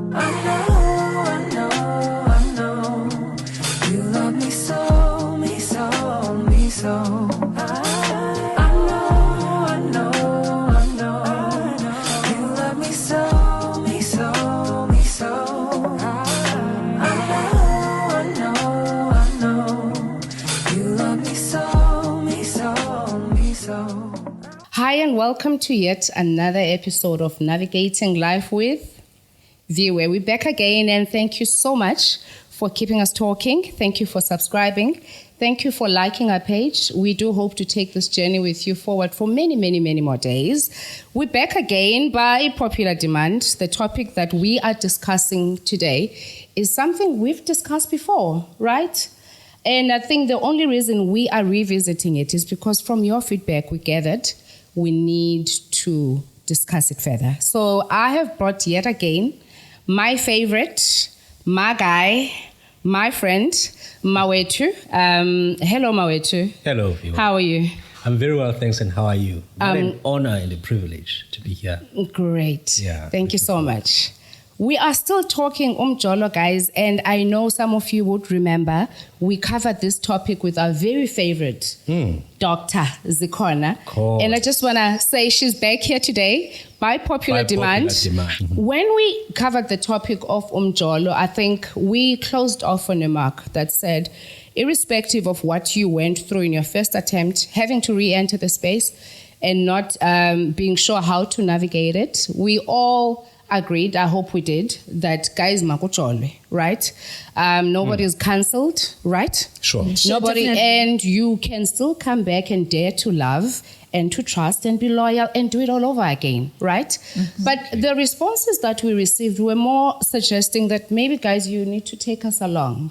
You love me so, me so, me so. I know. You love me so, me so, me so. I know. You love me so, me so, me so. Hi and welcome to yet another episode of Navigating Life with Viwe. We're back again and thank you so much for keeping us talking. Thank you for subscribing. Thank you for liking our page. We do hope to take this journey with you forward for many, many, many more days. We're back again by popular demand. The topic that we are discussing today is something we've discussed before, right? And I think the only reason we are revisiting it is because from your feedback we gathered, we need to discuss it further. So I have brought yet again my favorite, my guy, my friend, Mawetu. Hello, Mawetu. Hello, Viwe. How are you? I'm very well, thanks. And how are you? What an honor and a privilege to be here. Great. Yeah. Thank you so much. We are still talking Umjolo, guys, and I know some of you would remember we covered this topic with our very favorite Dr. Zikona. Course. And I just want to say she's back here today by popular demand. When we covered the topic of Umjolo, I think we closed off on a mark that said, irrespective of what you went through in your first attempt, having to re-enter the space and not being sure how to navigate it, we all agreed, I hope we did, that guys makuchole, right? Nobody is cancelled, right? Sure. Nobody, Definitely. and you can still come back and dare to love and to trust and be loyal and do it all over again, right? Mm-hmm. But the responses that we received were more suggesting that maybe, guys, you need to take us along.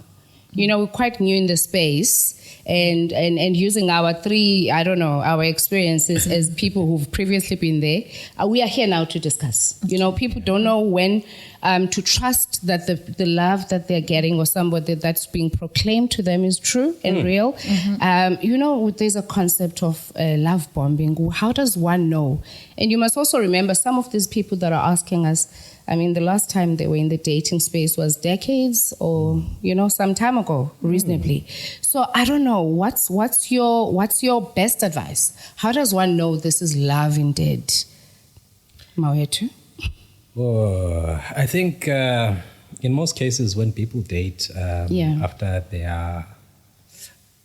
You know, we're quite new in the space and using our our experiences as people who've previously been there, we are here now to discuss. You know, people don't know when to trust that the love that they're getting or somebody that's being proclaimed to them is true and real. Mm-hmm. You know, there's a concept of love bombing. How does one know? And you must also remember some of these people that are asking us, I mean, the last time they were in the dating space was decades or, you know, some time ago, reasonably. So I don't know, what's your best advice? How does one know this is love indeed? Mawetu? Well, I think in most cases when people date after they are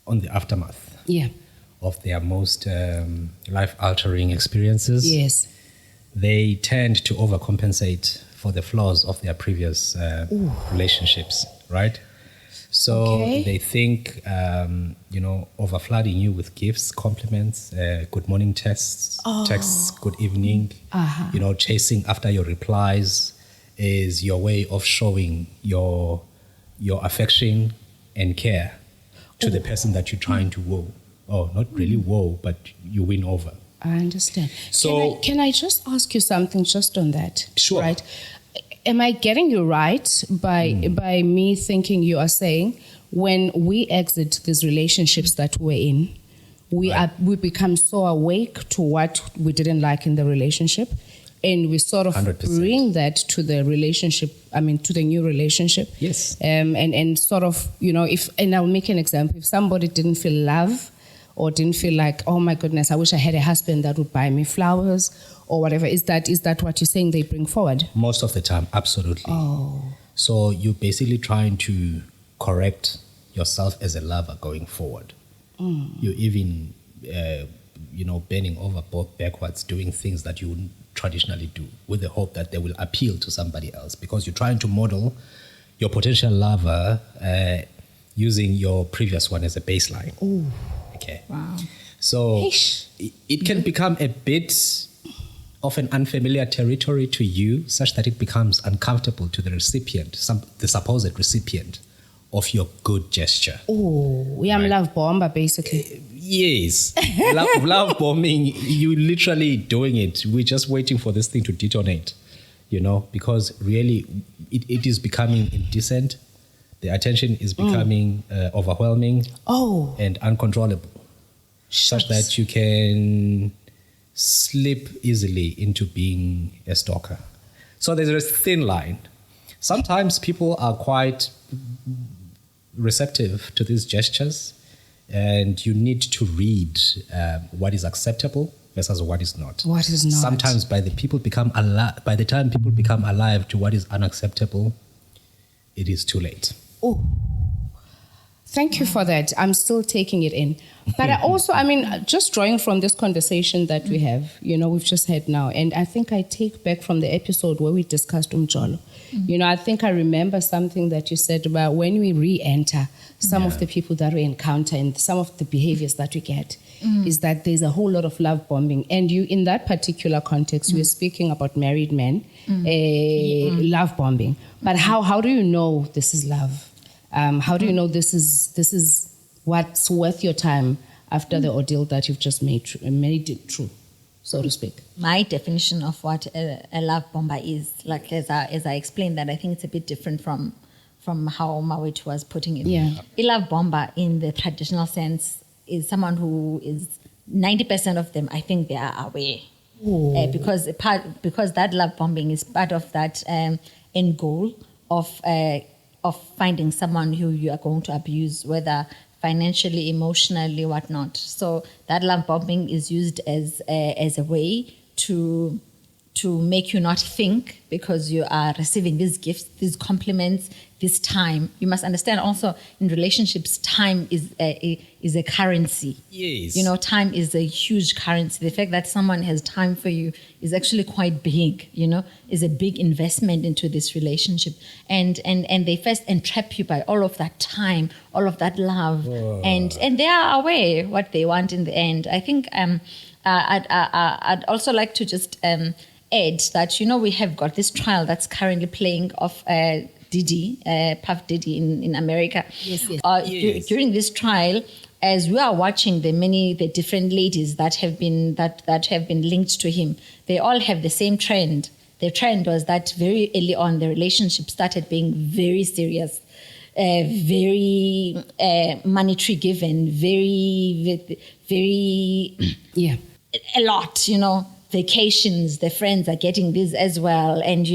on the aftermath of their most life-altering experiences, yes, they tend to overcompensate for the flaws of their previous relationships, right? So they think, overflooding you with gifts, compliments, good morning texts, good evening, chasing after your replies is your way of showing your affection and care to the person that you're trying to woo. Oh, not really woo, but you win over. I understand. So can I just ask you something just on that? Sure. Right. Am I getting you right by me thinking you are saying when we exit these relationships that we're in, we become so awake to what we didn't like in the relationship, and we sort of 100%. bring that to the relationship, to the new relationship. Yes. And sort of, and I'll make an example. If somebody didn't feel love or didn't feel like, oh my goodness, I wish I had a husband that would buy me flowers or whatever, is that what you're saying they bring forward? Most of the time, absolutely. Oh. So you're basically trying to correct yourself as a lover going forward. You're even, bending over both backwards, doing things that you wouldn't traditionally do with the hope that they will appeal to somebody else because you're trying to model your potential lover using your previous one as a baseline. Ooh. Okay. Wow. So it can become a bit of an unfamiliar territory to you, such that it becomes uncomfortable to the recipient, the supposed recipient of your good gesture. Oh, we am love bomber, basically. Yes. love bombing, you literally doing it. We're just waiting for this thing to detonate, because really it is becoming indecent. The attention is becoming overwhelming and uncontrollable, such that you can slip easily into being a stalker. So there's a thin line. Sometimes people are quite receptive to these gestures, and you need to read what is acceptable versus what is not. What is not. Sometimes by the time people become alive to what is unacceptable, it is too late. Oh, thank you for that. I'm still taking it in. But I also, just drawing from this conversation that we have, we've just had now, and I think I take back from the episode where we discussed Umjolo. I think I remember something that you said about when we re-enter, some of the people that we encounter and some of the behaviors that we get is that there's a whole lot of love bombing. And you, in that particular context, we're speaking about married men, love bombing. But how do you know this is love? How do you know this is what's worth your time after the ordeal that you've just made it true, so to speak? My definition of what a love bomber is, like as I explained that, I think it's a bit different from how Mawet was putting it. Yeah. A love bomber in the traditional sense is someone who is 90% of them, I think they are aware. Because that love bombing is part of that end goal of finding someone who you are going to abuse, whether financially, emotionally, whatnot. So that love bombing is used as a way to make you not think, because you are receiving these gifts, these compliments, this time. You must understand also in relationships, time is a currency. Yes. Time is a huge currency. The fact that someone has time for you is actually quite big, is a big investment into this relationship. And they first entrap you by all of that time, all of that love. Whoa. And they are aware what they want in the end. I think I'd also like to just add that, we have got this trial that's currently playing of Diddy, Puff Diddy in America. Yes. During this trial, as we are watching the different ladies that have been linked to him, they all have the same trend. The trend was that very early on, the relationship started being very serious, very monetary given, very a lot, vacations, the friends are getting this as well. And,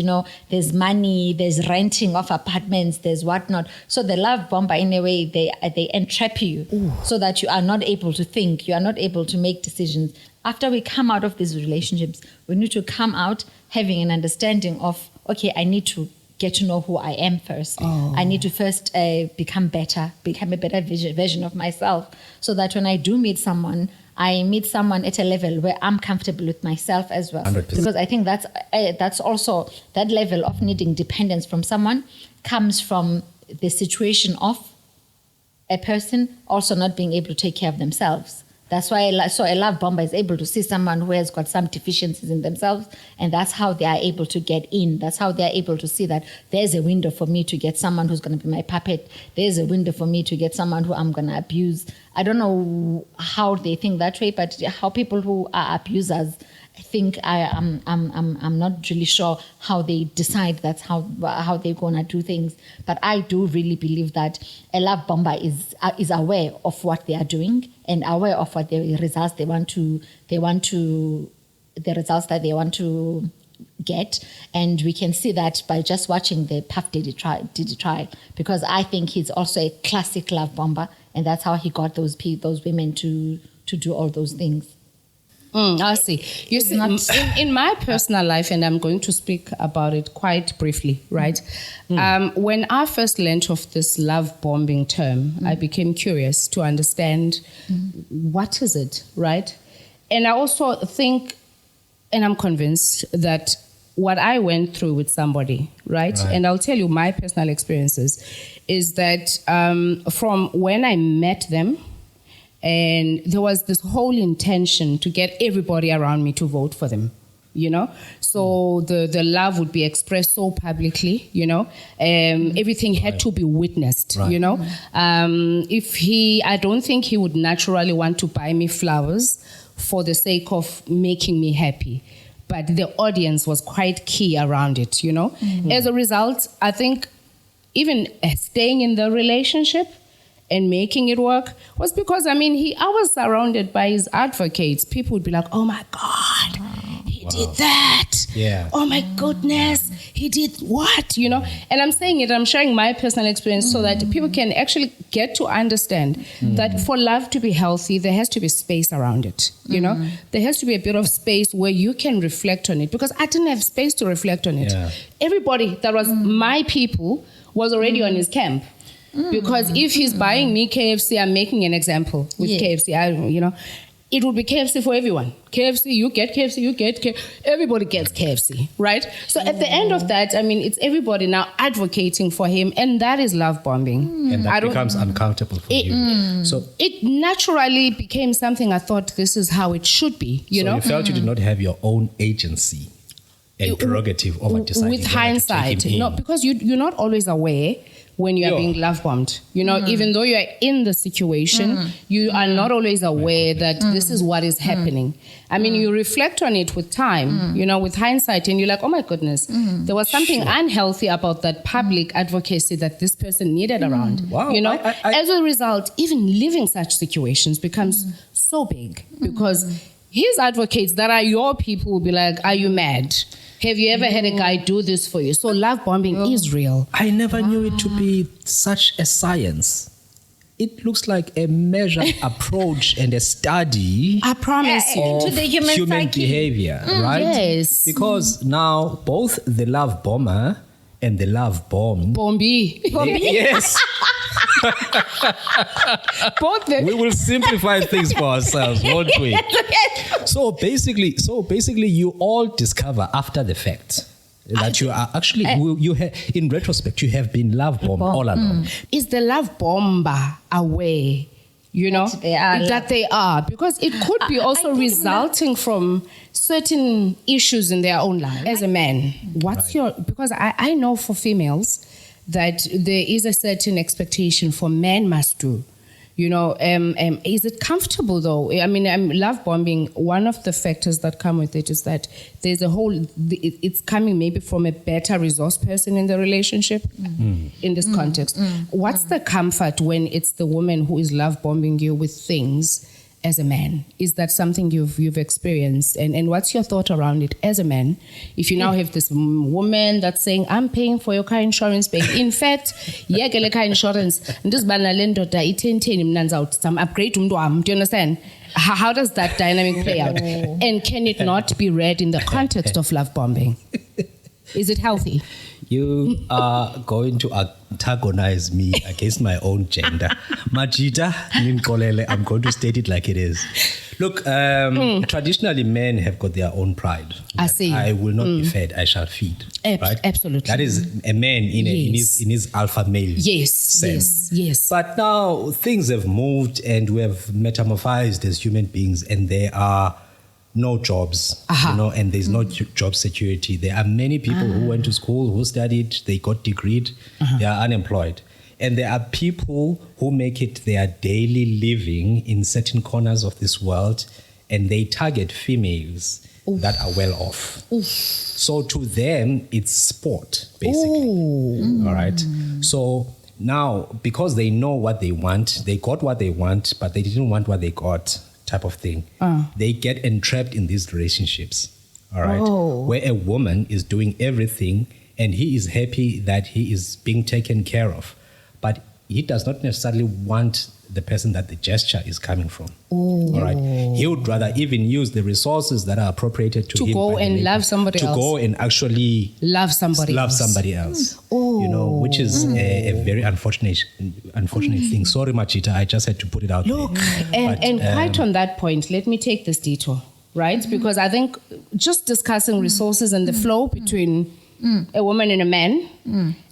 there's money, there's renting of apartments, there's whatnot. So the love bomber, in a way, they entrap you so that you are not able to think, you are not able to make decisions. After we come out of these relationships, we need to come out having an understanding of, okay, I need to get to know who I am first. I need to first become a better version of myself, so that when I do meet someone, I meet someone at a level where I'm comfortable with myself as well. 100%. Because I think that's also, that level of needing dependence from someone comes from the situation of a person also not being able to take care of themselves. That's why a love bomber is able to see someone who has got some deficiencies in themselves, and that's how they are able to get in. That's how they are able to see that there's a window for me to get someone who's going to be my puppet. There's a window for me to get someone who I'm going to abuse. I don't know how they think that way, but how people who are abusers think, I'm not really sure how they decide that's how they're gonna do things. But I do really believe that a love bomber is aware of what they are doing and aware of what the results they want to get. And we can see that by just watching the Puff Diddy trial, because I think he's also a classic love bomber, and that's how he got those women to do all those things. I see. You see, in my personal life, and I'm going to speak about it quite briefly, right? When I first learned of this love bombing term, I became curious to understand what is it, right? And I also think, and I'm convinced that what I went through with somebody, right? And I'll tell you my personal experiences, is that from when I met them, and there was this whole intention to get everybody around me to vote for them, So the love would be expressed so publicly, Everything had to be witnessed, I don't think he would naturally want to buy me flowers for the sake of making me happy. But the audience was quite key around it, As a result, I think even staying in the relationship and making it work was because, I was surrounded by his advocates. People would be like, oh my God, he did that. Yeah. Oh my goodness, he did what? You know, and I'm saying it, I'm sharing my personal experience so that people can actually get to understand that for love to be healthy, there has to be space around it. You know, there has to be a bit of space where you can reflect on it, because I didn't have space to reflect on it. Yeah. Everybody that was my people was already on his camp. Because if he's buying me KFC, I'm making an example with KFC, it would be KFC for everyone. KFC, you get KFC, everybody gets KFC, right? So at the end of that, I mean, it's everybody now advocating for him, and that is love bombing. And that becomes uncomfortable for you. So it naturally became something I thought this is how it should be, you know? you felt you did not have your own agency and prerogative over deciding. With hindsight, to take him in. because you're not always aware when you are being love bombed. You know, even though you are in the situation, you are not always aware that this is what is happening. I mean, you reflect on it with time, you know, with hindsight, and you're like, oh my goodness, there was something unhealthy about that public advocacy that this person needed around. Wow. You know, I- as a result, even living such situations becomes so big, because his advocates that are your people will be like, are you mad? Have you ever had a guy do this for you? So love bombing is real. I never knew it to be such a science. It looks like a measured approach and a study I promise you. To the human psyche. behavior, right? Yes. Because now both the love bomber and the love bomb. Bombi. Yes. Both the We will simplify things for ourselves, won't we? So basically, you all discover after the fact that you are actually, in retrospect, you have been love bombed all along. is the love bomber aware, you know, That they are, because it could be also think resulting from certain issues in their own life. As a man, what's your, because I know for females that there is a certain expectation for men must do. You know, is it comfortable though? I mean, love bombing, one of the factors that come with it is that there's a whole, it's coming maybe from a better resource person in the relationship in this context. What's the comfort when it's the woman who is love bombing you with things as a man? Is that something you've experienced? And what's your thought around it as a man? If you now have this woman that's saying, I'm paying for your car insurance, babe. In fact, yeah, get car insurance. And this some upgrade. Do you understand? How does that dynamic play out? And can it not be read in the context of love bombing? Is it healthy? You are going to antagonize me against my own gender. Majida Ninkolele, I'm going to state it like it is. Look, traditionally men have got their own pride. I see. I will not be fed, I shall feed. Right? Absolutely. That is a man in his alpha male sense. Yes. But now things have moved and we have metamorphosed as human beings, and there are no jobs, you know, and there's no job security. There are many people who went to school, who studied, they got degreed, they are unemployed. And there are people who make it their daily living in certain corners of this world, and they target females that are well off. So to them, it's sport, basically. All right. So now, because they know what they want, they got what they want, but they didn't want what they got, type of thing. They get entrapped in these relationships, all right, where a woman is doing everything and he is happy that he is being taken care of, but he does not necessarily want the person that the gesture is coming from. All right, he would rather even use the resources that are appropriated to him go by the and lady love somebody else. To go and actually Love somebody else. You know, which is a very unfortunate thing. Sorry, Machita, I just had to put it out Look, there. and quite on that point, let me take this detour, right? Because I think just discussing resources and the flow between a woman and a man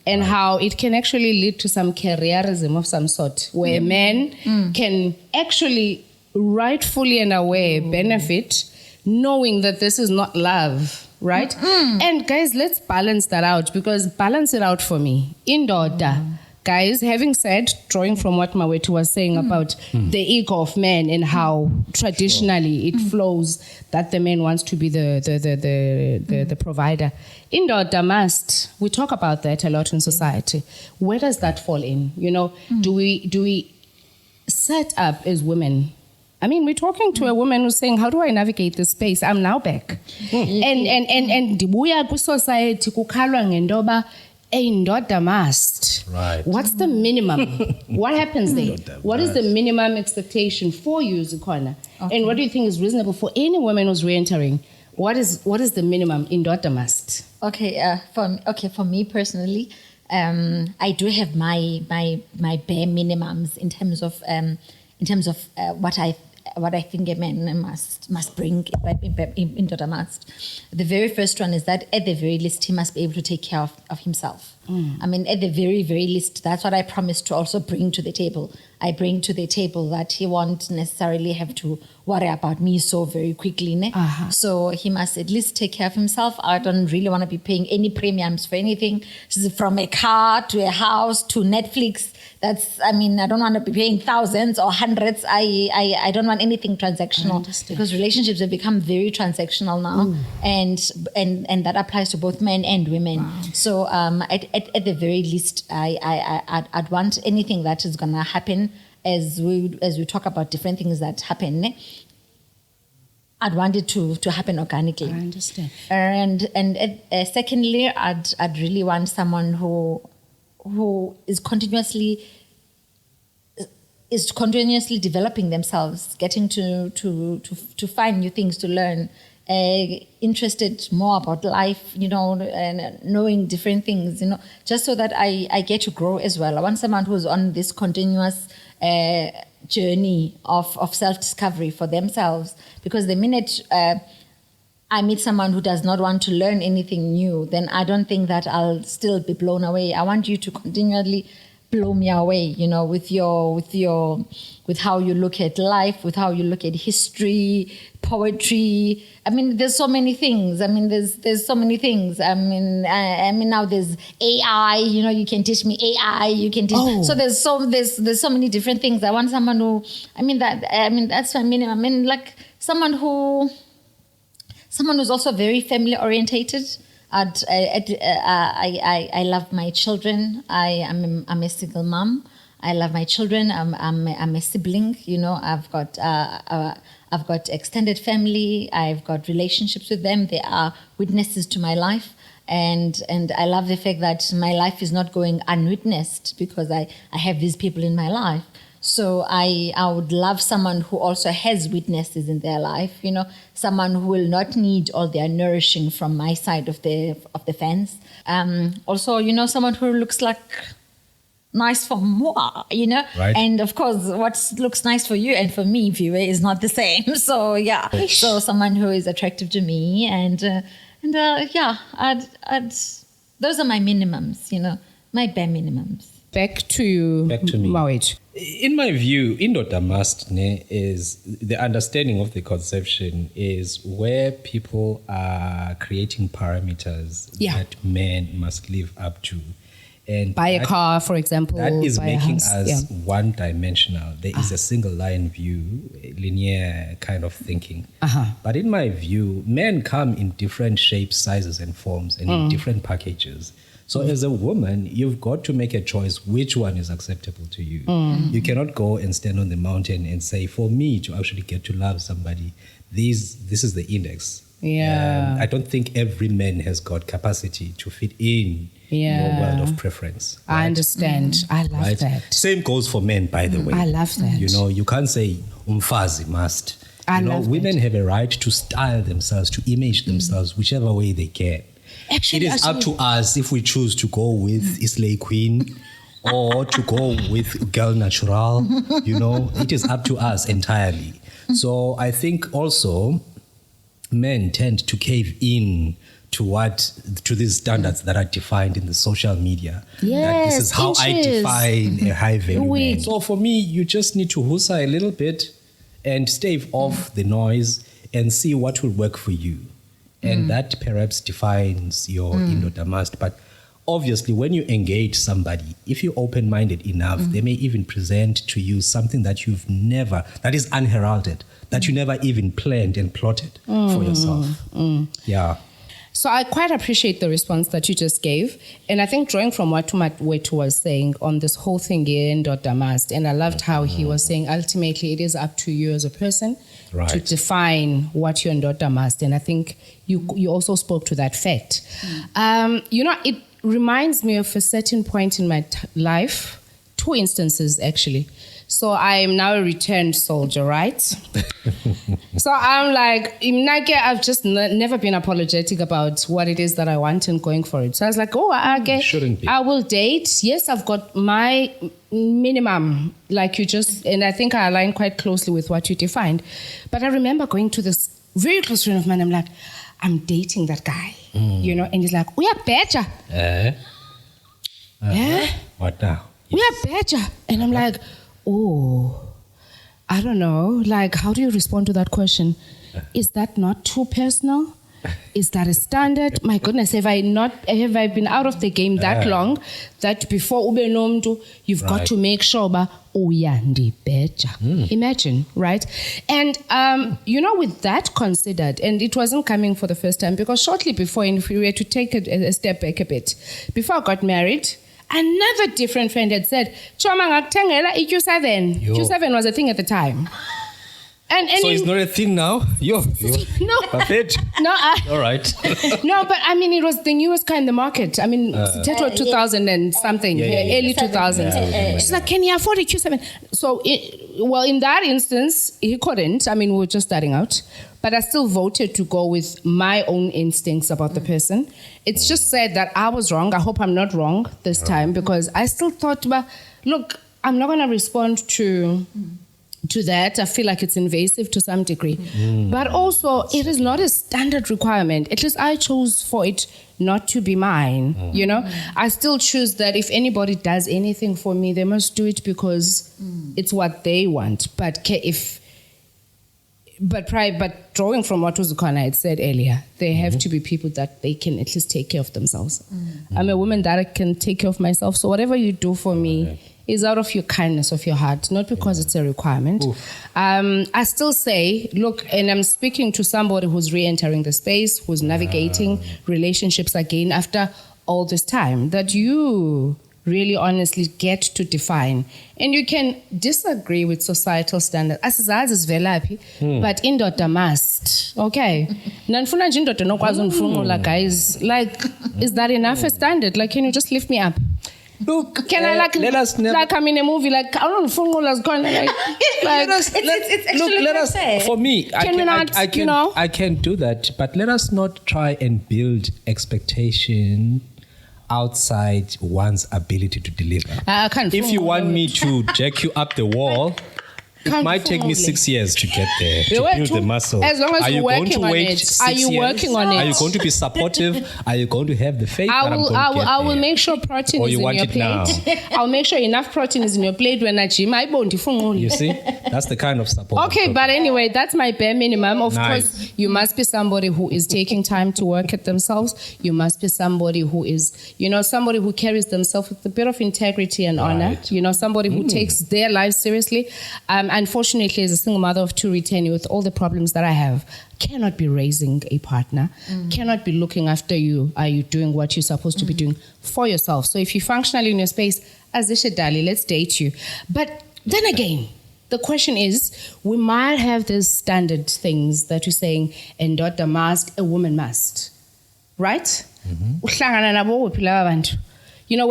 and how it can actually lead to some careerism of some sort, where a man can actually rightfully and aware benefit knowing that this is not love, right? And guys, let's balance that out, because balance it out for me. Indoda. Guys, having said, drawing from what Mawetu was saying about the ego of men and how traditionally it flows that the man wants to be the provider. Indoda must. We talk about that a lot in society. Where does that fall in? You know, do we set up as women I mean, we're talking to a woman who's saying, how do I navigate this space? I'm now back. And ndibuya kwi-society kukhalwa ngentoba indoda must. Right. What's the minimum? What happens there? What is the minimum expectation for you, Zikhona? Okay. And what do you think is reasonable for any woman who's re-entering? What is the minimum indoda must? Okay, for me personally, I do have my bare minimums in terms of what I think a man must bring into the must. The very first one is that at the very least he must be able to take care of himself. I mean, at the very, very least, that's what I promise to also bring to the table. I bring to the table that he won't necessarily have to worry about me so very quickly. So he must at least take care of himself. I don't really want to be paying any premiums for anything, from a car to a house to Netflix. I don't want to be paying thousands or hundreds. I don't want anything transactional, because relationships have become very transactional now, and that applies to both men and women. Wow. So at the very least, I'd want anything that is gonna happen as we talk about different things that happen. I'd want it to happen organically. I understand. And secondly, I'd really want someone who is continuously developing themselves, getting to find new things to learn, interested more about life, and knowing different things, just so that I get to grow as well. I want someone who's on this continuous journey of self-discovery for themselves, because the minute I meet someone who does not want to learn anything new, then I don't think that I'll still be blown away. I want you to continually blow me away, with how you look at life, with how you look at history, poetry. I mean, there's so many things. I mean, there's so many things. I mean, now there's AI. You can teach me AI. You can teach. Oh. So there's so many different things. I want someone who. That's my minimum. I mean, like someone who's also very family orientated. I love my children. I'm a single mom. I love my children. I'm a sibling. I've got extended family. I've got relationships with them. They are witnesses to my life, and I love the fact that my life is not going unwitnessed, because I have these people in my life. So I would love someone who also has witnesses in their life, someone who will not need all their nourishing from my side of the fence. Also, someone who looks like nice for moi, Right. And of course, what looks nice for you and for me, Viwe, is not the same. So yeah, so someone who is attractive to me, and those are my minimums, my bare minimums. Back to me. Mawethu. In my view, indoda must is the understanding of the conception is where people are creating parameters that men must live up to. And buy a car, for example. That is making us one-dimensional. There is a single-line view, linear kind of thinking. But in my view, men come in different shapes, sizes, and forms, and in different packages. So as a woman, you've got to make a choice which one is acceptable to you. You cannot go and stand on the mountain and say, for me to actually get to love somebody, this is the index. Yeah. I don't think every man has got capacity to fit in your world of preference. Right? I understand. I love that. Same goes for men, by the way. I love that. You can't say umfazi must. Women have a right to style themselves, to image themselves whichever way they can. Actually, it is up to us if we choose to go with Islay Queen or to go with Girl Natural. It is up to us entirely. So I think also men tend to cave in to these standards that are defined in the social media. Yes, that this is how I define a high value man. So for me, you just need to hustle a little bit and stave off the noise and see what will work for you. And that perhaps defines your indoda must. But obviously, when you engage somebody, if you're open-minded enough, they may even present to you something that that is unheralded, that you never even planned and plotted for yourself. Yeah. So I quite appreciate the response that you just gave. And I think drawing from what Wetu was saying on this whole thing here in Indoda must, and I loved how he was saying ultimately it is up to you as a person to define what your Indoda must. And I think you also spoke to that fact. It reminds me of a certain point in my life, 2 instances actually. So I am now a returned soldier, right? So I'm like, I've just never been apologetic about what it is that I want and going for it. So I was like, Shouldn't be. I will date. Yes, I've got my minimum, like you just, and I think I align quite closely with what you defined. But I remember going to this very close friend of mine. I'm like, I'm dating that guy, and he's like, we are better. Yeah? What now? We are better. And I'm like, oh, I don't know. Like, how do you respond to that question? Is that not too personal? Is that a standard? My goodness, have I been out of the game that long that before ube nomntu, you've got to make sure better. Imagine, right? And with that considered, and it wasn't coming for the first time, because shortly before, and if we were to take a step back a bit, before I got married, another different friend had said, Choma ngakuthengela iQ7. Q7 was a thing at the time. And so it's not a thing now? No. Perfect. No. All right. No, but I mean, it was the newest car in the market. I mean, Tetro 2000 and something, early 2000s. She's like, can you afford a Q7? So, in that instance, he couldn't. I mean, we were just starting out. But I still voted to go with my own instincts about the person. It's just said that I was wrong. I hope I'm not wrong this time, because I still thought, look, I'm not going to respond to that. I feel like it's invasive to some degree. But also, it is not a standard requirement. At least I chose for it not to be mine, I still choose that if anybody does anything for me, they must do it because it's what they want. But drawing from what Uzukwana had said earlier, they have to be people that they can at least take care of themselves. I'm a woman that I can take care of myself. So whatever you do for me is out of your kindness of your heart, not because it's a requirement. I still say, look, and I'm speaking to somebody who's re-entering the space, who's navigating relationships again after all this time, that you really honestly get to define. And you can disagree with societal standards. Asizazi is velapi, but indoda must. Okay. Nanfuna nje indoda nokwazi unifungula, guys. Like, is that enough a standard? Like, can you just lift me up? Look, can I like I'm in a movie, like I don't know, for me, I can do that, but let us not try and build expectation outside one's ability to deliver. If you want me to jack you up the wall, it might take me 6 years to get there, to build the muscle. As long as you're working on it. Are you working on it? Are you going to be supportive? Are you going to have the faith that I'm going to get there? I will make sure protein is in your plate. I'll make sure enough protein is in your plate when I gym. You see? That's the kind of support. Okay, but anyway, that's my bare minimum. Of course, you must be somebody who is taking time to work at themselves. You must be somebody who is, somebody who carries themselves with a bit of integrity and honor. Somebody who takes their life seriously. Unfortunately, as a single mother of 2 returning with all the problems that I have, cannot be raising a partner, cannot be looking after you. Are you doing what you're supposed to be doing for yourself? So if you're functionally in your space, Azisha Dali, let's date you. But then again, the question is, we might have these standard things that you're saying, and daughter must, a woman must. Right? Where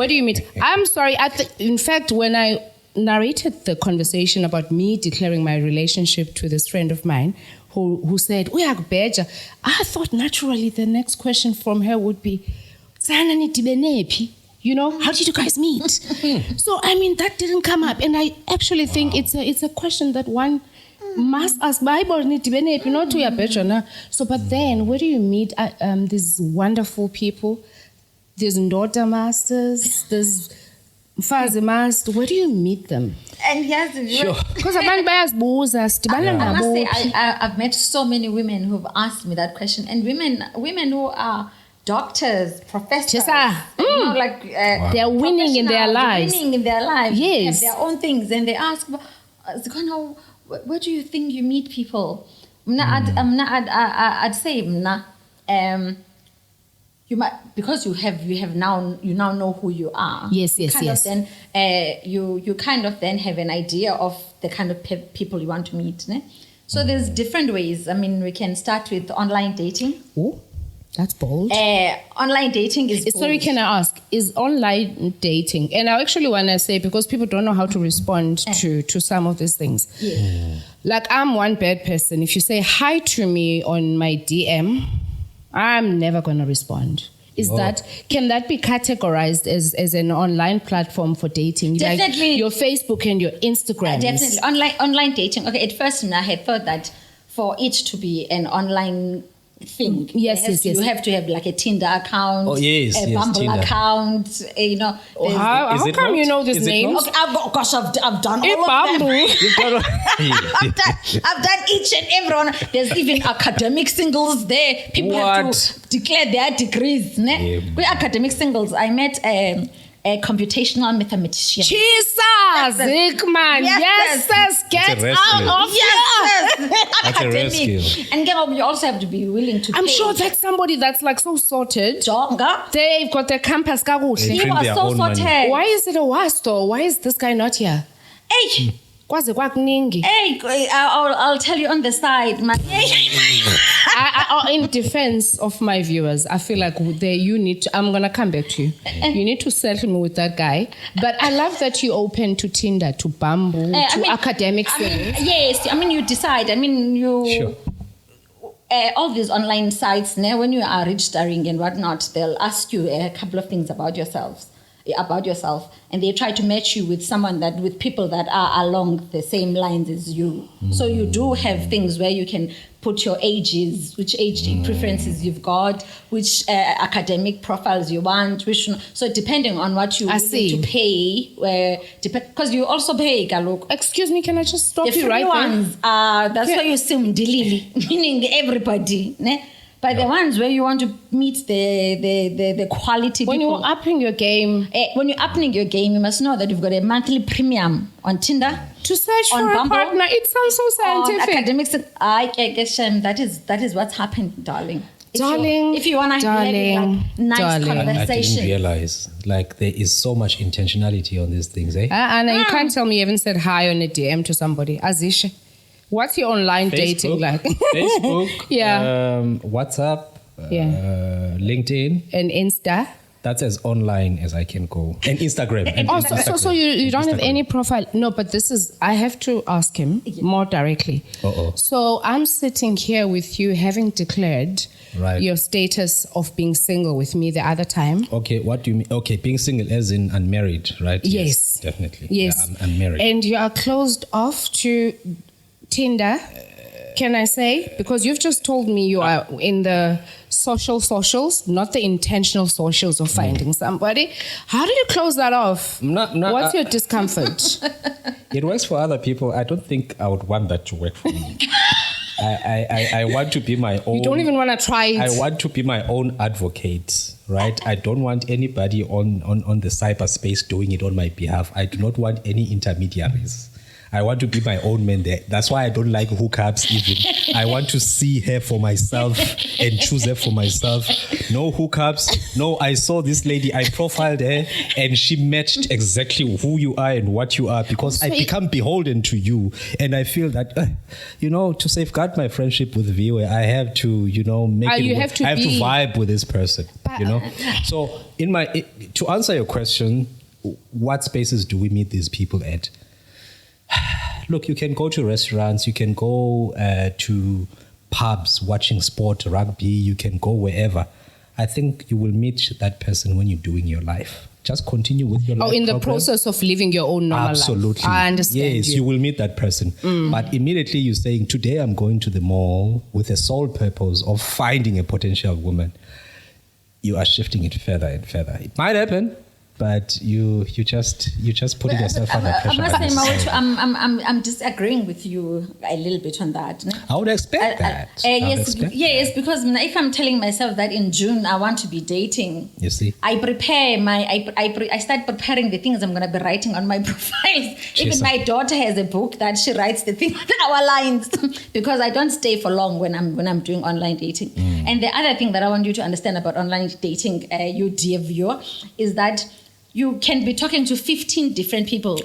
do you meet? I'm sorry. In fact, when I narrated the conversation about me declaring my relationship to this friend of mine who said, I thought naturally the next question from her would be, how did you guys meet? So, I mean, that didn't come up. And I actually think it's a question that one must ask. So, but then, where do you meet these wonderful people? There's Indoda masters, there's Fazi mast. Where do you meet them? And yes, because I must say, I've met so many women who've asked me that question, and women who are doctors, professors, they're winning in their lives. Yes, they have their own things, and they ask, where do you think you meet people? I'd say, you might, because you now know who you are. Yes, you yes, kind yes. Of then, you kind of then have an idea of the kind of people you want to meet. Ne? So there's different ways. I mean, we can start with online dating. Ooh, that's bold. Online dating is Sorry, bold. can I ask, is online dating, and I actually want to say, because people don't know how to respond to some of these things. Yeah. Like, I'm one bad person. If you say hi to me on my DM, I'm never going to respond. Can that be categorized as an online platform for dating? Definitely. Like your Facebook and your Instagram. Definitely. Online dating. Okay, at first I had thought that for it to be an online thing, Yes. you have to have like a Tinder account, yes, Bumble Tinder. account, you know. there's- How Is it come not? you know these Is it names? not? Okay, I've done Hey, all of them. Bambu. You've got I've done each and every one. There's even academic singles there. People have What? to declare their degrees. Ne? Yeah. With academic singles, I met a computational mathematician. Jesus, Zickman. Yes, Yes, get That's a rescue. out of here. Yes, That's a rescue. And you also have to be willing to I'm pay. sure that's somebody that's like so sorted. Jonga. They've got their campus kakuhle. They You print are their so own money. sorted. Why is it a worst though? Why is this guy not here? Hey, Kwaze kwakuningi. I'll tell you on the side, man. In defense of my viewers, I feel like I'm going to come back to you. You need to settle me with that guy. But I love that you're open to Tinder, to Bumble, to academic things. Yes, I mean, you decide. I mean, Sure. All these online sites, when you are registering and whatnot, they'll ask you a couple of things about yourself, and they try to match you with people that are along the same lines as you. So you do have things where you can put your ages, which age preferences you've got, which academic profiles you want, so depending on what you're willing to pay, because you also pay, Galuk. Excuse me, can I just stop The you free right there? ones, that's why you see Mdilili, meaning everybody. Ne? But the ones where you want to meet the quality When people. you're upping your game, When you're upping your game, you must know that you've got a monthly premium on Tinder. to search On for a Bumble, partner, it sounds so On scientific. academics, I guess that is what's happened, darling. If you want to have darling, like nice darling. I didn't conversation. realize like there is so much intentionality on these things, eh? Anna, you can't tell me you haven't said hi on a DM to somebody. Azisha, what's your online dating like? Facebook, Yeah. WhatsApp, Yeah. LinkedIn. And Insta. That's as online as I can go. And Instagram. And Oh, Instagram. so you don't have Instagram. any profile? No, but I have to ask him more directly. Uh-oh. So I'm sitting here with you having declared Right. your status of being single with me the other time. Okay, what do you mean? Okay, being single as in unmarried, right? Yes. Definitely. Yes. Yeah, I'm married. And you are closed off to Tinder, can I say? Because you've just told me you are in the socials, not the intentional socials of finding somebody. How did you close that off? What's your discomfort? It works for other people. I don't think I would want that to work for me. I want to be my own. You don't even want to try it. I want to be my own advocate, right? I don't want anybody on the cyberspace doing it on my behalf. I do not want any intermediaries. I want to be my own man there. That's why I don't like hookups even. I want to see her for myself and choose her for myself. No hookups. No, I saw this lady, I profiled her and she matched exactly who you are and what you are because I become beholden to you. And I feel that, to safeguard my friendship with Viwe, I have to, make it you work. have to I have to be- vibe with this person, So to answer your question, what spaces do we meet these people at? Look, you can go to restaurants, you can go to pubs watching sport, rugby, you can go wherever. I think you will meet that person when you're doing your life. Just continue with your life. In the program. process of living your own normal Absolutely. life. I understand. Yes, you will meet that person. But immediately you're saying, today I'm going to the mall with the sole purpose of finding a potential woman. You are shifting it further and further. It might happen. but you just putting yourself under pressure. I must say, I'm disagreeing with you a little bit on that. I would expect that. Yes, because if I'm telling myself that in June I want to be dating, you see, I prepare I start preparing the things I'm going to be writing on my profiles. Even my daughter has a book that she writes the things, our lines, because I don't stay for long when I'm doing online dating. And the other thing that I want you to understand about online dating, you dear viewer, is that you can be talking to 15 different people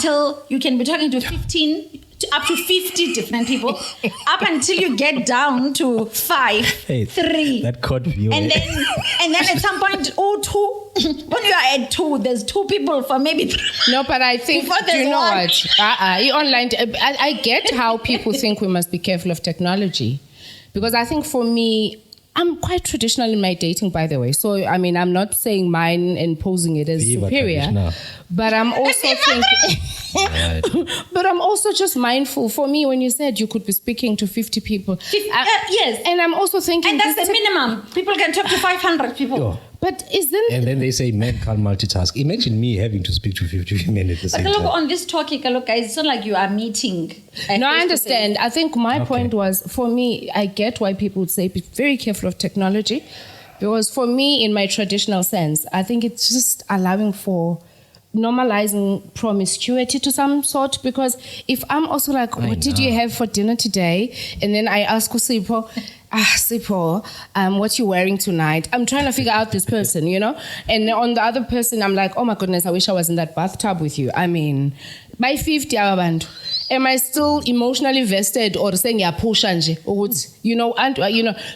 till you can be talking to 15 to up to 50 different people up until you get down to 5, 3. That code view. And then at some point, 2. When you are at 2, there's 2 people for maybe 3. No, but I think, do you know what? Online, I get how people think we must be careful of technology. Because I think for me, I'm quite traditional in my dating, by the way. So, I mean, I'm not saying mine and posing it as superior. But I'm also thinking... But I'm also just mindful. For me, when you said you could be speaking to 50 people... yes. And I'm also thinking... And that's the minimum. People can talk to 500 people. Oh. But isn't... And then they say men can't multitask. Imagine me having to speak to 50 men at the same time. But look, on this topic, look, guys, it's not like you are meeting. No, I understand. I think my point was, for me, I get why people would say be very careful of technology. Because for me, in my traditional sense, I think it's just allowing for normalizing promiscuity to some sort. Because if I'm also like, what did you have for dinner today? And then I ask Sipho, Sipho, what you wearing tonight? I'm trying to figure out this person, you know? And on the other person, I'm like, oh my goodness, I wish I was in that bathtub with you. I mean, by 50, am I still emotionally vested or saying, yeah, push anje? Or, you know,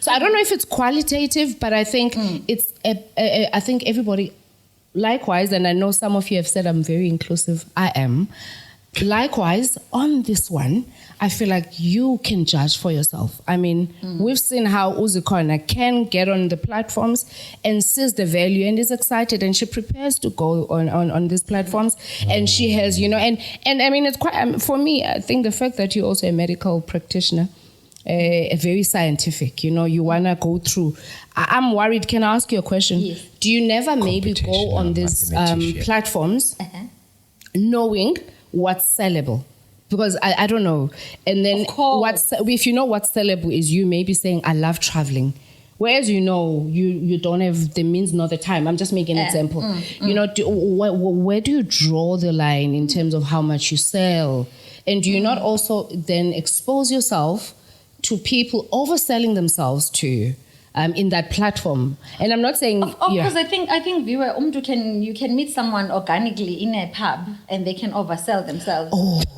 so I don't know if it's qualitative, but I think it's, I think everybody, likewise, and I know some of you have said I'm very inclusive, I am. Likewise, on this one, I feel like you can judge for yourself. I mean, we've seen how Uzikona can get on the platforms and sees the value and is excited, and she prepares to go on these platforms. And she has, you know, and I mean, it's quite, for me, I think the fact that you're also a medical practitioner, a very scientific, you know, you want to go through. I'm worried. Can I ask you a question? Yes. Do you never maybe go on these platforms knowing what's sellable? Because I don't know. And then if you know what sellable is, you may be saying, I love traveling. Whereas, you know, you don't have the means nor the time. I'm just making an example. You know, where do you draw the line in terms of how much you sell? And do you not also then expose yourself to people overselling themselves to you? In that platform, and I'm not saying of course. I think Viwe, you can meet someone organically in a pub and they can oversell themselves.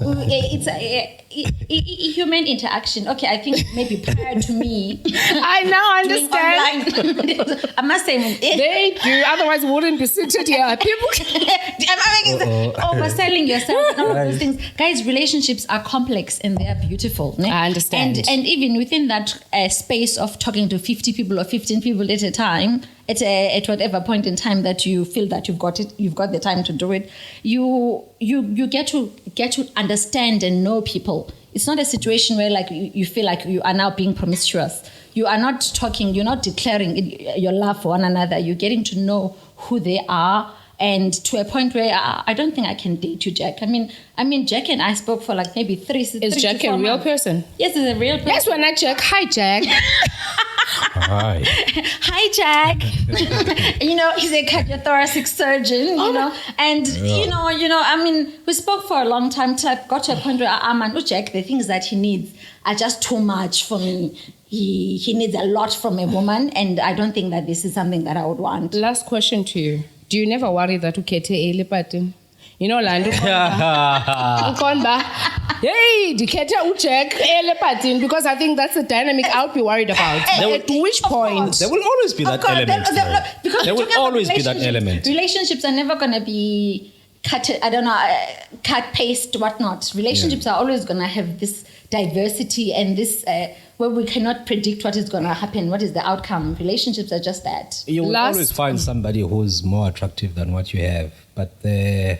It's a human interaction. Okay, I think maybe prior to me, I now understand. I must say they do. Otherwise, we wouldn't be seated here. People overselling yourself and all of those things. Guys, relationships are complex and they are beautiful. Ne? I understand. And even within that space of talking to 50 people or 15 people at a time, at whatever point in time that you feel that you've got the time to do it, you get to understand and know people. It's not a situation where like you feel like you are now being promiscuous. You are not talking, you're not declaring your love for one another. You're getting to know who they are, and to a point where I don't think I can date you, Jack. I mean, Jack and I spoke for like maybe 3 Is Jack a real person? Yes, he's a real person. Yes, we're not Jack. Hi, Jack. Hi. Hi, Jack. You know, he's a cardiothoracic surgeon, you know, and, you know, I mean, we spoke for a long time till I got to a point where Jack, the things that he needs are just too much for me. He needs a lot from a woman, and I don't think that this is something that I would want. Last question to you. Do you never worry that ukete ele pattern? You know, Lando. Hey, dikete ucheck ele pattern, because I think that's the dynamic I would be worried about. At which point? There will always be that element. There will always be that element. Relationships are never going to be cut paste, whatnot. Relationships are always going to have this diversity and this where we cannot predict what is going to happen, what is the outcome. Relationships are just that. You will always find somebody who's more attractive than what you have, but the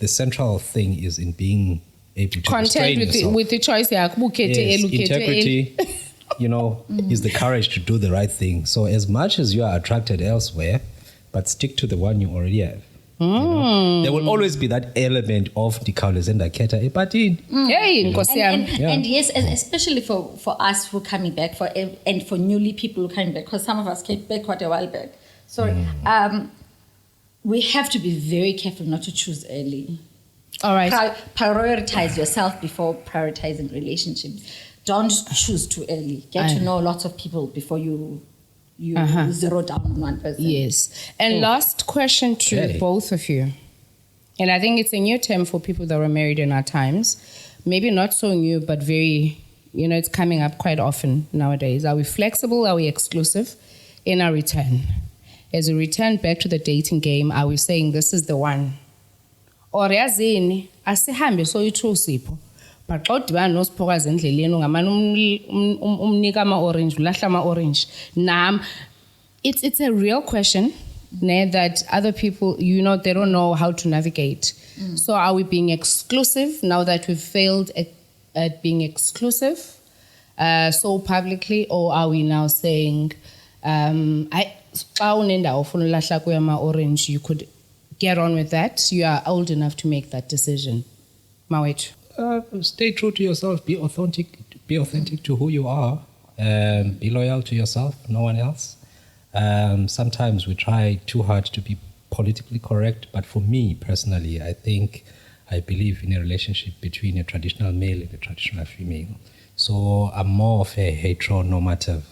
central thing is in being able to restrain yourself. With the choice. Yes, integrity, you know, is the courage to do the right thing. So as much as you are attracted elsewhere, but stick to the one you already have. You know? There will always be that element of dikhawulezenda khetha epatini. Hey, Nkosi yami. And yes, especially for us who are coming back, and for newly people who are coming back, because some of us came back quite a while back. Sorry. We have to be very careful not to choose early. All right. Prioritize yourself before prioritizing relationships. Don't choose too early. Get to know lots of people before you zero down on one person. Yes. And last question to both of you. And I think it's a new term for people that were married in our times. Maybe not so new, but very, it's coming up quite often nowadays. Are we flexible? Are we exclusive in our return? As we return back to the dating game, are we saying this is the one? Or yazini, asihambe so ithu but xa udibana nosiphokazi endleleni ungamane umnika ama-orange ulahla ama-orange it's a real question that other people they don't know how to navigate. So are we being exclusive now that we've failed at being exclusive so publicly, or are we now saying xa unendawo ufuna ulahla kuyo ama-orange, you could get on with that, you are old enough to make that decision? Mawethu. Stay true to yourself. Be authentic to who you are. Be loyal to yourself, no one else. Sometimes we try too hard to be politically correct, but for me personally, I believe in a relationship between a traditional male and a traditional female. So I'm more of a heteronormative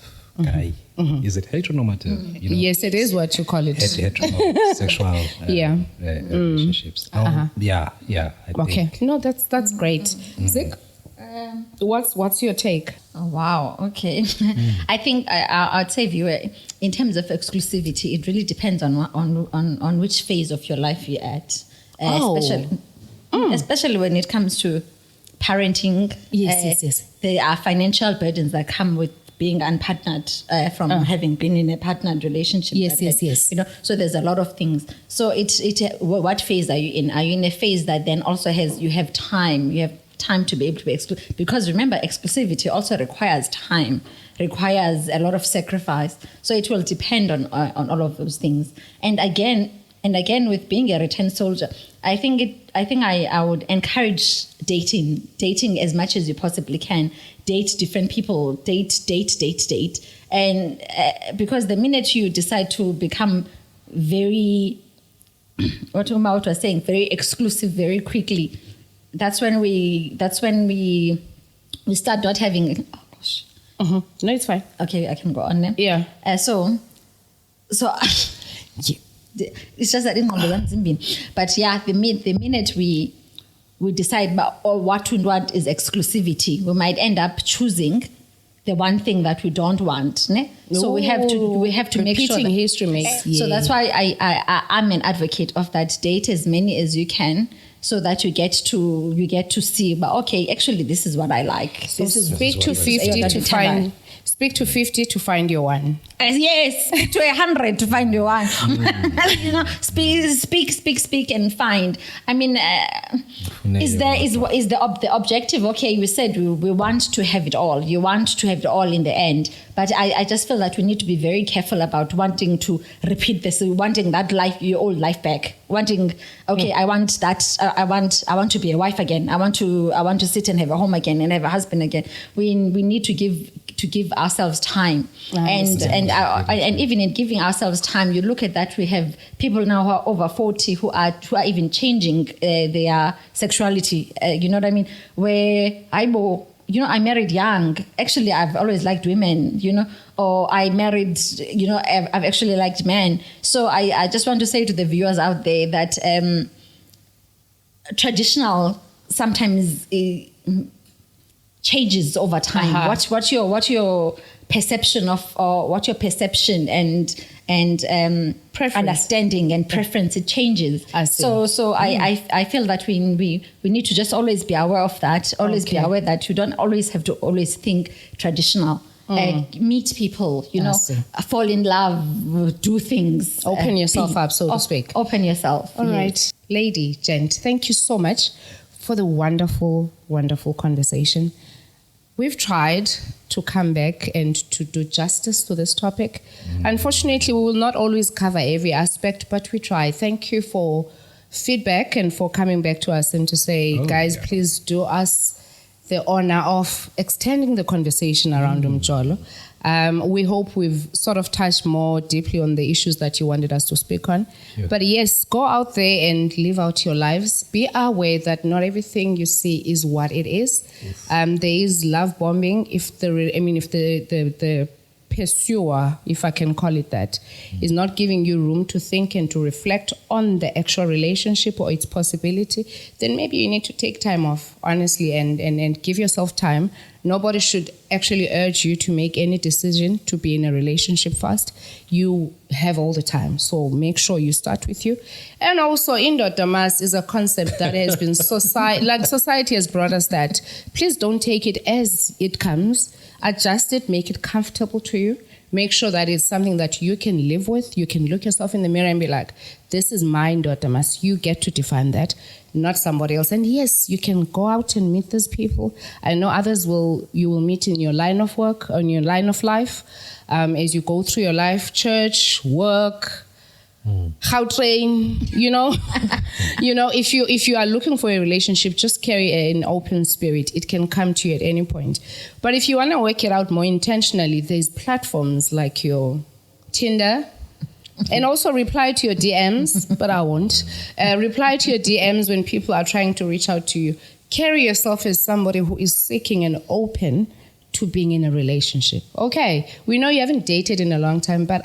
guy. Is it heteronormative? Yes, it is what you call it. Heterosexual relationships. Yeah. Okay. No, that's great. Zik, what's your take? Oh, wow. Okay. I think I'd say, Viwe, in terms of exclusivity, it really depends on which phase of your life you're at. Especially when it comes to parenting. Yes. There are financial burdens that come with being unpartnered from having been in a partnered relationship. Yes. So there's a lot of things. So what phase are you in? Are you in a phase that then also you have time to be able to be exclusive? Because remember, exclusivity also requires time, requires a lot of sacrifice. So it will depend on all of those things. And again, with being a return soldier, I think I would encourage dating as much as you possibly can. Date different people, date. And because the minute you decide to become very, what Umjolo was saying, very exclusive very quickly, that's when we start not having, oh gosh. No, it's fine. Okay, I can go on then. Yeah. So it's just that in but yeah, the minute we decide what we want is exclusivity, we might end up choosing the one thing that we don't want. Ne? So we have to make sure repeating history makes. So that's why I'm an advocate of that. Date as many as you can, so that you get to see. But okay, actually, this is what I like. So speak to 50 to find. Speak to 50 to find your one. Yes, speak to 100 to find your one. Speak and find. I mean, is the objective? Okay, we said we want to have it all. You want to have it all in the end. But I just feel that we need to be very careful about wanting to repeat this, wanting that life, your old life back. Wanting, I want that. I want to be a wife again. I want to sit and have a home again and have a husband again. We need to give ourselves time, and even in giving ourselves time, you look at that. We have people now who are over 40 who are even changing their sexuality. You know what I mean? Where I married young. Actually, I've always liked women. Or I married. I've actually liked men. So I just want to say to the viewers out there that traditional sometimes changes over time. What's your perception of, or what's your perception and understanding and preference? It changes. So I feel that we need to just always be aware of that. Always be aware that you don't always have to always think traditional. Meet people, fall in love, do things. Open yourself up, so to speak. Open yourself. All right. Lady, gent, thank you so much for the wonderful, wonderful conversation. we've tried to come back and to do justice to this topic. Unfortunately, we will not always cover every aspect, but we try. Thank you for feedback and for coming back to us and to say, guys, please do us the honor of extending the conversation around Umjolo. We hope we've sort of touched more deeply on the issues that you wanted us to speak on. Yeah. But yes, go out there and live out your lives. Be aware that not everything you see is what it is. There is love bombing. If the pursuer, if I can call it that, is not giving you room to think and to reflect on the actual relationship or its possibility, then maybe you need to take time off, honestly, and give yourself time. Nobody should actually urge you to make any decision to be in a relationship fast. You have all the time, so make sure you start with you. And also, Indoda is a concept that has been society has brought us that. Please don't take it as it comes. Adjust it, make it comfortable to you. Make sure that it's something that you can live with. You can look yourself in the mirror and be like, this is my Indoda. You get to define that, not somebody else. And yes, you can go out and meet these people. I know others you will meet in your line of work, on your line of life, as you go through your life, church, work, how train, if you are looking for a relationship, just carry an open spirit. It can come to you at any point. But if you want to work it out more intentionally, there's platforms like your Tinder, and also reply to your DMs, but I won't. Reply to your DMs when people are trying to reach out to you. Carry yourself as somebody who is seeking and open to being in a relationship. Okay, we know you haven't dated in a long time, but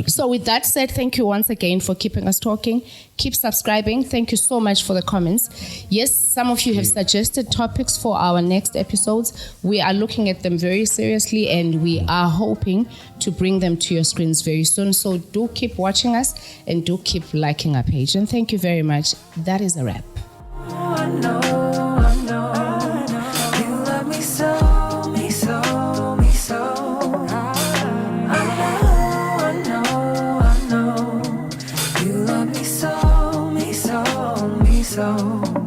So with that said, thank you once again for keeping us talking. Keep subscribing. Thank you so much for the comments. Yes, some of you have suggested topics for our next episodes. We are looking at them very seriously and we are hoping to bring them to your screens very soon. So do keep watching us and do keep liking our page. And thank you very much. That is a wrap. I know, you love me so, me so, me so. I know, you love me so, me so, me so.